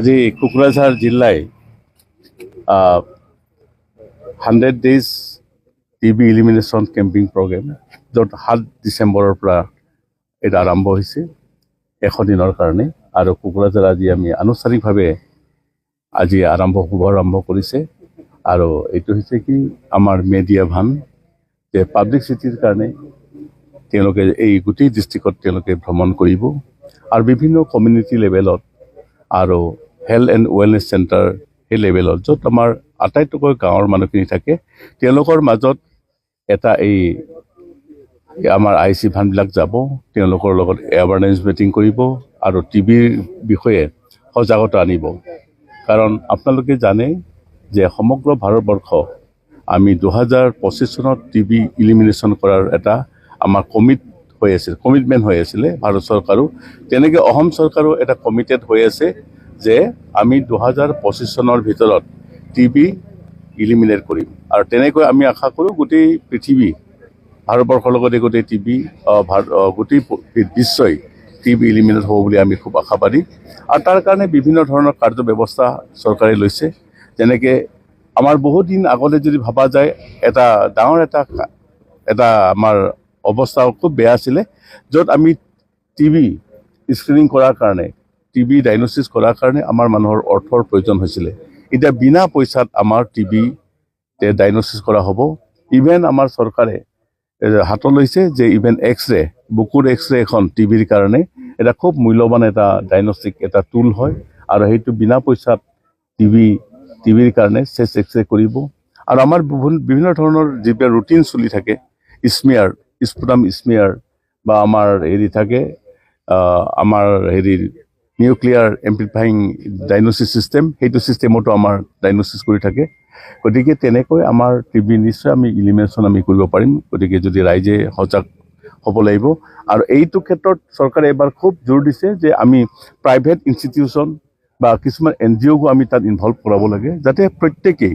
আজি কোকৰাঝাৰ জিলায় 100 days TB elimination camping programme য'ত 7 ডিচেম্বৰৰ পৰা এটা আৰম্ভ হৈছে 100 দিনৰ কাৰণে আৰু কোকৰাঝাৰ আজি আমি আনুষ্ঠানিকভাৱে আজি শুভাৰম্ভ কৰিছে আৰু এইটো হৈছে কি আমাৰ মেডিয়া ভান যে পাব্লিচিটিৰ কাৰণে তেওঁলোকে এই গোটেই ডিষ্ট্ৰিক্টত তেওঁলোকে ভ্ৰমণ কৰিব আৰু বিভিন্ন কমিউনিটি লেভেলত আৰু হেল্থ এণ্ড ৱেলনেছ চেণ্টাৰ সেই লেভেলত য'ত আমাৰ আটাইতকৈ গাঁৱৰ মানুহখিনি থাকে তেওঁলোকৰ মাজত এটা এই আমাৰ IC ভানবিলাক যাব তেওঁলোকৰ লগত এৱাৰনেছ মিটিং কৰিব আৰু টিবিৰ বিষয়ে সজাগতা আনিব কাৰণ আপোনালোকে জানে যে সমগ্ৰ ভাৰতবৰ্ষ আমি 2025 চনত টিবি ইলিমিনেশ্যন কৰাৰ এটা আমাৰ কমিটমেণ্ট হৈ আছিলে ভাৰত চৰকাৰো তেনেকৈ অসম চৰকাৰো এটা কমিটেড হৈ আছে যে আমি 2025 চনৰ ভিতৰত টিবি ইলিমিনেট কৰিম আৰু তেনেকৈ আমি আশা কৰোঁ গোটেই পৃথিৱী ভাৰতবৰ্ষৰ লগতে গোটেই গোটেই বিশ্বই টিবি ইলিমিনেট হ'ব বুলি আমি খুব আশাবাদী আৰু তাৰ কাৰণে বিভিন্ন ধৰণৰ কাৰ্যব্যৱস্থা চৰকাৰে লৈছে যেনেকৈ আমাৰ বহুত দিন আগতে যদি ভাবা যায় এটা ডাঙৰ এটা আমাৰ অৱস্থা খুব বেয়া আছিলে য'ত আমি টিবি স্ক্ৰিনিং কৰাৰ কাৰণে টিবি ডায়েগনচিছ কৰাৰ কাৰণে আমাৰ মানুহৰ অৰ্থৰ প্ৰয়োজন হৈছিলে এতিয়া বিনা পইচাত আমাৰ টিবি ডায়েগনচিছ কৰা হ'ব ইভেন আমাৰ চৰকাৰে হাতত লৈছে যে ইভেন বুকুৰ এক্সৰে এখন টিবিৰ কাৰণে এটা খুব মূল্যৱান এটা ডায়েগনষ্টিক এটা টুল হয় আৰু সেইটো বিনা পইচাত টিবিৰ কাৰণে চেষ্ট এক্সৰে কৰিব আৰু আমাৰ বিভিন্ন ধৰণৰ যিবিলাক ৰুটিন চলি থাকে স্পুটাম স্মিয়াৰ বা আমাৰ থাকে আমাৰ নিউক্লিয়াৰ এম্প্লিফাইং ডায়েগনচিছ চিষ্টেম সেইটো চিষ্টেমতো আমাৰ ডায়েগনচিছ কৰি থাকে গতিকে তেনেকৈ আমাৰ টিবি নিশ্চয় আমি ইলিমিনেশ্যন আমি কৰিব পাৰিম গতিকে যদি ৰাইজে সজাগ হ'ব লাগিব আৰু এইটো ক্ষেত্ৰত চৰকাৰে এবাৰ খুব জোৰ দিছে যে আমি প্ৰাইভেট ইনষ্টিটিউশ্যন বা কিছুমান NGOকো আমি তাত ইনভলভ কৰাব লাগে যাতে প্ৰত্যেকেই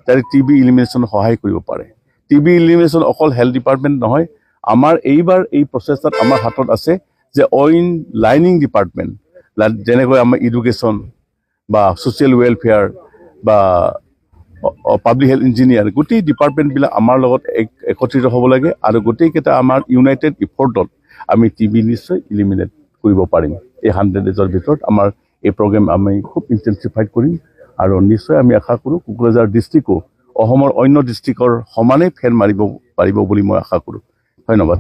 যাতে টিবি ইলিমিনেশ্যন সহায় কৰিব পাৰে টিবি ইলিমিনেশ্যন অকল হেল্থ ডিপাৰ্টমেণ্ট নহয় আমাৰ এইবাৰ এই প্ৰচেষ্টাত আমাৰ হাতত আছে যে অইন লাইনিং ডিপাৰ্টমেণ্ট যেনেকৈ আমাৰ এডুকেশ্যন বা ছ'চিয়েল ৱেলফেয়াৰ বা পাব্লিক হেল্থ ইঞ্জিনিয়াৰ গোটেই ডিপাৰ্টমেণ্টবিলাক আমাৰ লগত একত্ৰিত হ'ব লাগে আৰু গোটেইকেইটা আমাৰ ইউনাইটেড ইফৰ্টত আমি টিবি নিশ্চয় ইলিমিনেট কৰিব পাৰিম এই 100 days ভিতৰত আমাৰ এই প্ৰগ্ৰেম আমি খুব ইণ্টেনচিফাইড কৰিম আৰু নিশ্চয় আমি আশা কৰোঁ কোকৰাঝাৰ ডিষ্ট্ৰিক্টো অসমৰ অন্য ডিষ্ট্ৰিক্টৰ সমানে ফেৰ মাৰিব পাৰিব বুলি মই আশা কৰোঁ ধন্যবাদ